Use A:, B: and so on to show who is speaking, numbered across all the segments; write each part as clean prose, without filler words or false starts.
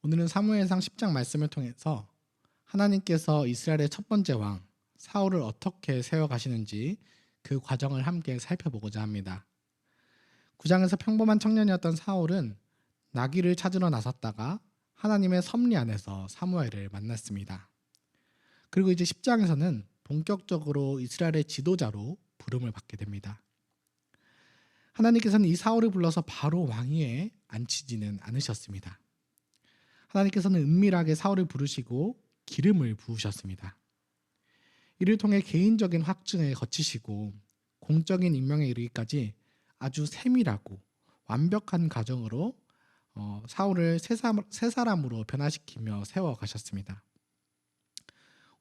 A: 오늘은 사무엘상 10장 말씀을 통해서 하나님께서 이스라엘의 첫 번째 왕 사울을 어떻게 세워가시는지 그 과정을 함께 살펴보고자 합니다. 9장에서 평범한 청년이었던 사울은 나귀를 찾으러 나섰다가 하나님의 섭리 안에서 사무엘을 만났습니다. 그리고 이제 10장에서는 본격적으로 이스라엘의 지도자로 부름을 받게 됩니다. 하나님께서는 이 사울을 불러서 바로 왕위에 앉히지는 않으셨습니다. 하나님께서는 은밀하게 사울을 부르시고 기름을 부으셨습니다. 이를 통해 개인적인 확증을 거치시고 공적인 임명에 이르기까지 아주 세밀하고 완벽한 과정으로 사울을 새 사람으로 변화시키며 세워가셨습니다.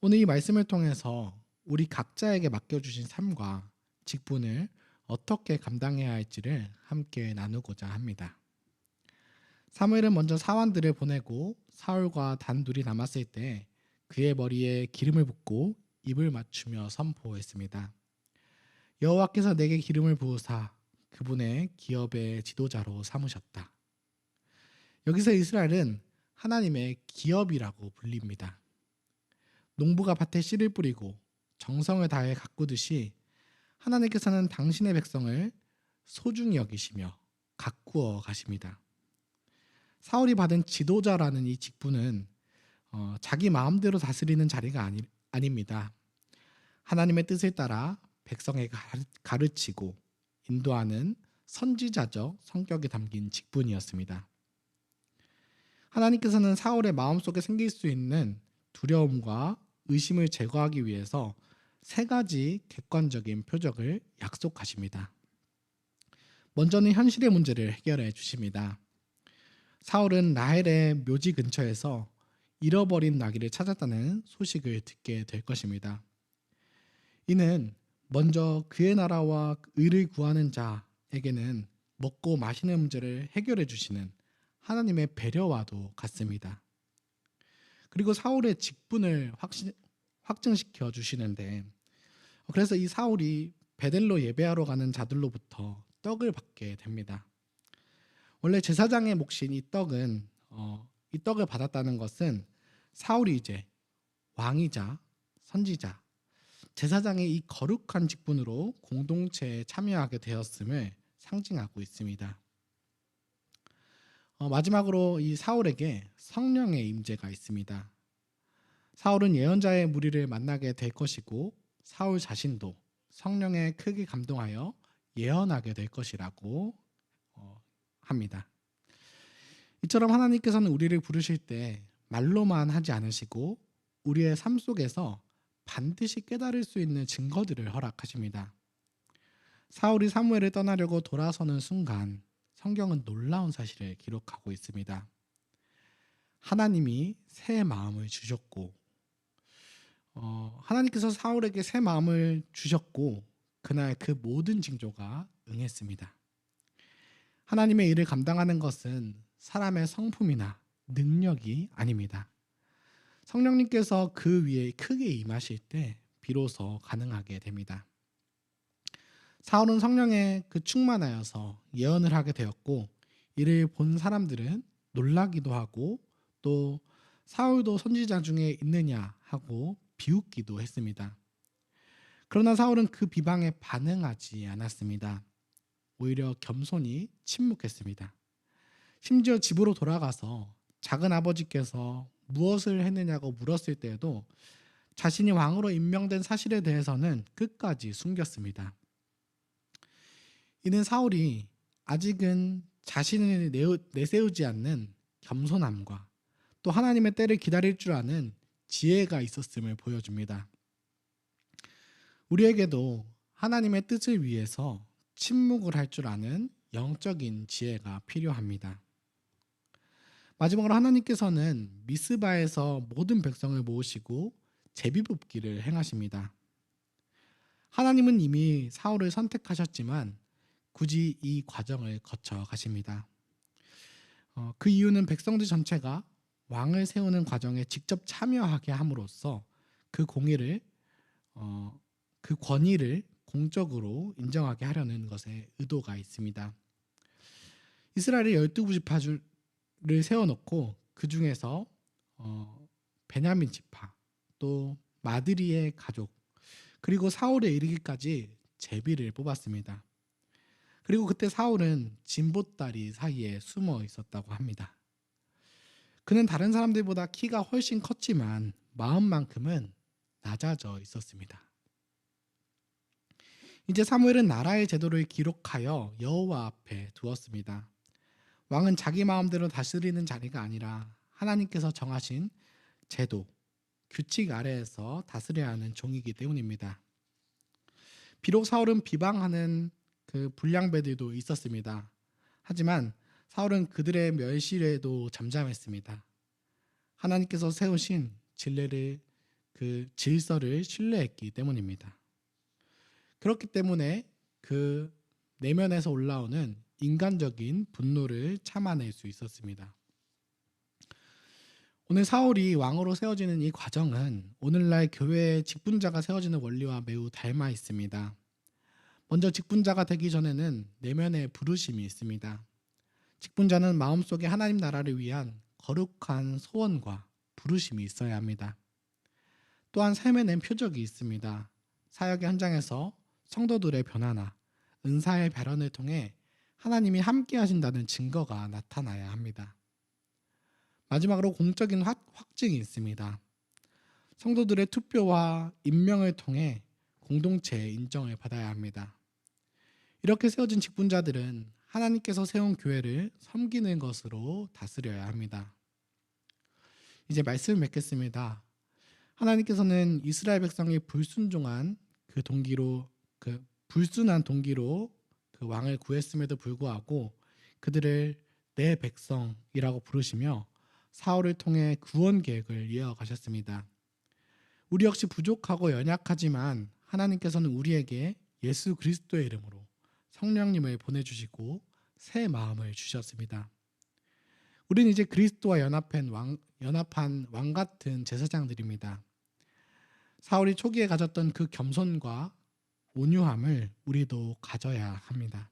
A: 오늘 이 말씀을 통해서 우리 각자에게 맡겨주신 삶과 직분을 어떻게 감당해야 할지를 함께 나누고자 합니다. 사무엘은 먼저 사환들을 보내고 사울과 단둘이 남았을 때 그의 머리에 기름을 붓고 입을 맞추며 선포했습니다. 여호와께서 내게 기름을 부으사 그분의 기업의 지도자로 삼으셨다. 여기서 이스라엘은 하나님의 기업이라고 불립니다. 농부가 밭에 씨를 뿌리고 정성을 다해 가꾸듯이 하나님께서는 당신의 백성을 소중히 여기시며 가꾸어 가십니다. 사울이 받은 지도자라는 이 직분은 자기 마음대로 다스리는 자리가 아닙니다. 하나님의 뜻을 따라 백성에게 가르치고 인도하는 선지자적 성격이 담긴 직분이었습니다. 하나님께서는 사울의 마음속에 생길 수 있는 두려움과 의심을 제거하기 위해서 세 가지 객관적인 표적을 약속하십니다. 먼저는 현실의 문제를 해결해 주십니다. 사울은 라헬의 묘지 근처에서 잃어버린 나귀를 찾았다는 소식을 듣게 될 것입니다. 이는 먼저 그의 나라와 의를 구하는 자에게는 먹고 마시는 문제를 해결해 주시는 하나님의 배려와도 같습니다. 그리고 사울의 직분을 확증시켜 주시는데, 그래서 이 사울이 베델로 예배하러 가는 자들로부터 떡을 받게 됩니다. 원래 제사장의 몫인 이 떡을 받았다는 것은 사울이 이제 왕이자 선지자, 제사장의 이 거룩한 직분으로 공동체에 참여하게 되었음을 상징하고 있습니다. 마지막으로 이 사울에게 성령의 임재가 있습니다. 사울은 예언자의 무리를 만나게 될 것이고 사울 자신도 성령에 크게 감동하여 예언하게 될 것이라고 합니다. 이처럼 하나님께서는 우리를 부르실 때 말로만 하지 않으시고 우리의 삶 속에서 반드시 깨달을 수 있는 증거들을 허락하십니다. 사울이 사무엘을 떠나려고 돌아서는 순간 성경은 놀라운 사실을 기록하고 있습니다. 하나님이 새 마음을 주셨고 하나님께서 사울에게 새 마음을 주셨고 그날 그 모든 징조가 응했습니다. 하나님의 일을 감당하는 것은 사람의 성품이나 능력이 아닙니다. 성령님께서 그 위에 크게 임하실 때 비로소 가능하게 됩니다. 사울은 성령에 충만하여서 예언을 하게 되었고 이를 본 사람들은 놀라기도 하고 또 사울도 선지자 중에 있느냐 하고 비웃기도 했습니다. 그러나 사울은 그 비방에 반응하지 않았습니다. 오히려 겸손히 침묵했습니다. 심지어 집으로 돌아가서 작은 아버지께서 무엇을 했느냐고 물었을 때에도 자신이 왕으로 임명된 사실에 대해서는 끝까지 숨겼습니다. 이는 사울이 아직은 자신을 내세우지 않는 겸손함과 또 하나님의 때를 기다릴 줄 아는 지혜가 있었음을 보여줍니다. 우리에게도 하나님의 뜻을 위해서 침묵을 할 줄 아는 영적인 지혜가 필요합니다. 마지막으로 하나님께서는 미스바에서 모든 백성을 모으시고 제비뽑기를 행하십니다. 하나님은 이미 사울을 선택하셨지만 굳이 이 과정을 거쳐 가십니다. 그 이유는 백성들 전체가 왕을 세우는 과정에 직접 참여하게 함으로써 그 권위를 공적으로 인정하게 하려는 것에 의도가 있습니다. 이스라엘의 12지파를 세워놓고 그 중에서 베냐민 지파, 또 마드리의 가족, 그리고 사울에 이르기까지 제비를 뽑았습니다. 그리고 그때 사울은 진보다리 사이에 숨어 있었다고 합니다. 그는 다른 사람들보다 키가 훨씬 컸지만 마음만큼은 낮아져 있었습니다. 이제 사무엘은 나라의 제도를 기록하여 여호와 앞에 두었습니다. 왕은 자기 마음대로 다스리는 자리가 아니라 하나님께서 정하신 제도, 규칙 아래에서 다스려야 하는 종이기 때문입니다. 비록 사울은 비방하는 그 불량배들도 있었습니다. 하지만 사울은 그들의 멸시에도 잠잠했습니다. 하나님께서 세우신 그 질서를 신뢰했기 때문입니다. 그렇기 때문에 그 내면에서 올라오는 인간적인 분노를 참아낼 수 있었습니다. 오늘 사울이 왕으로 세워지는 이 과정은 오늘날 교회의 직분자가 세워지는 원리와 매우 닮아 있습니다. 먼저 직분자가 되기 전에는 내면의 부르심이 있습니다. 직분자는 마음속에 하나님 나라를 위한 거룩한 소원과 부르심이 있어야 합니다. 또한 삶에는 표적이 있습니다. 사역의 현장에서 성도들의 변화나 은사의 발현을 통해 하나님이 함께 하신다는 증거가 나타나야 합니다. 마지막으로 공적인 확증이 있습니다. 성도들의 투표와 임명을 통해 공동체의 인정을 받아야 합니다. 이렇게 세워진 직분자들은 하나님께서 세운 교회를 섬기는 것으로 다스려야 합니다. 이제 말씀을 맺겠습니다. 하나님께서는 이스라엘 백성이 불순한 동기로 그 왕을 구했음에도 불구하고 그들을 내 백성이라고 부르시며 사울을 통해 구원 계획을 이어가셨습니다. 우리 역시 부족하고 연약하지만 하나님께서는 우리에게 예수 그리스도의 이름으로 성령님을 보내주시고 새 마음을 주셨습니다. 우리는 이제 그리스도와 연합한 왕 같은 제사장들입니다. 사울이 초기에 가졌던 그 겸손과 온유함을 우리도 가져야 합니다.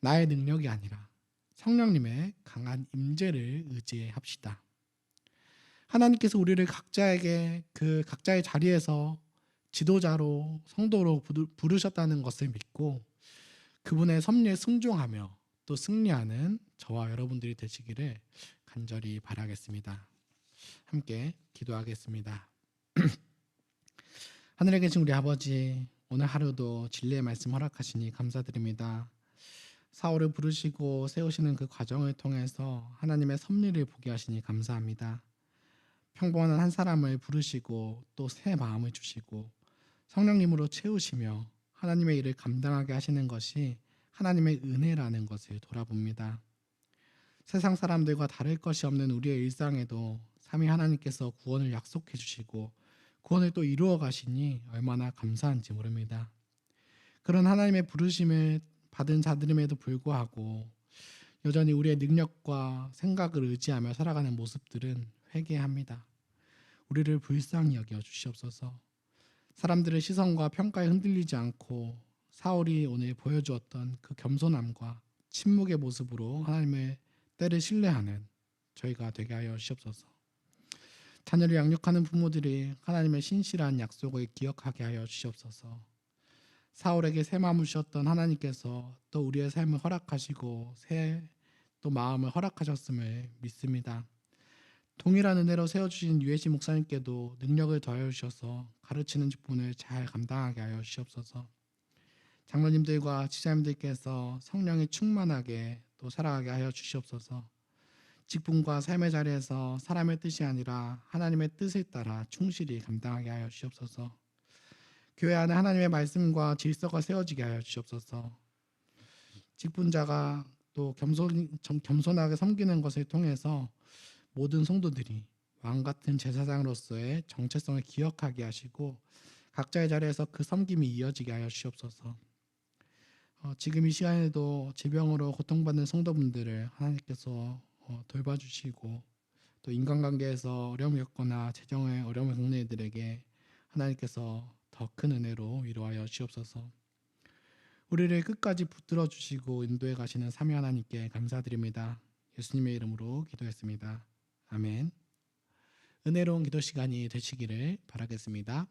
A: 나의 능력이 아니라 성령님의 강한 임재를 의지합시다. 하나님께서 우리를 각자의 자리에서 지도자로 성도로 부르셨다는 것을 믿고 그분의 섭리에 순종하며 또 승리하는 저와 여러분들이 되시기를 간절히 바라겠습니다. 함께 기도하겠습니다. 하늘에 계신 우리 아버지, 오늘 하루도 진리의 말씀 허락하시니 감사드립니다. 사울을 부르시고 세우시는 그 과정을 통해서 하나님의 섭리를 보게 하시니 감사합니다. 평범한 한 사람을 부르시고 또 새 마음을 주시고 성령님으로 채우시며 하나님의 일을 감당하게 하시는 것이 하나님의 은혜라는 것을 돌아봅니다. 세상 사람들과 다를 것이 없는 우리의 일상에도 삼위 하나님께서 구원을 약속해 주시고 구원을 또 이루어 가시니 얼마나 감사한지 모릅니다. 그런 하나님의 부르심을 받은 자들임에도 불구하고 여전히 우리의 능력과 생각을 의지하며 살아가는 모습들은 회개합니다. 우리를 불쌍히 여겨 주시옵소서. 사람들의 시선과 평가에 흔들리지 않고 사울이 오늘 보여주었던 그 겸손함과 침묵의 모습으로 하나님의 때를 신뢰하는 저희가 되게 하여 주시옵소서. 자녀를 양육하는 부모들이 하나님의 신실한 약속을 기억하게 하여 주시옵소서. 사울에게 새 마음을 주셨던 하나님께서 또 우리의 삶을 허락하시고 새 또 마음을 허락하셨음을 믿습니다. 동일한 은혜로 세워주신 유해시 목사님께도 능력을 더하여 주셔서 가르치는 직분을 잘 감당하게 하여 주시옵소서. 장로님들과 지자님들께서 성령이 충만하게 또 살아가게 하여 주시옵소서. 직분과 삶의 자리에서 사람의 뜻이 아니라 하나님의 뜻에 따라 충실히 감당하게 하여 주시옵소서. 교회 안에 하나님의 말씀과 질서가 세워지게 하여 주시옵소서. 직분자가 또 겸손하게 섬기는 것을 통해서 모든 성도들이 왕 같은 제사장으로서의 정체성을 기억하게 하시고 각자의 자리에서 그 섬김이 이어지게 하여 주시옵소서. 지금 이 시간에도 질병으로 고통받는 성도분들을 하나님께서 돌봐주시고 또 인간관계에서 어려움을 겪거나 재정의 어려움을 겪는 이들에게 하나님께서 더 큰 은혜로 위로하여 주시옵소서. 우리를 끝까지 붙들어 주시고 인도해 가시는 삼위 하나님께 감사드립니다. 예수님의 이름으로 기도했습니다. 아멘. 은혜로운 기도 시간이 되시기를 바라겠습니다.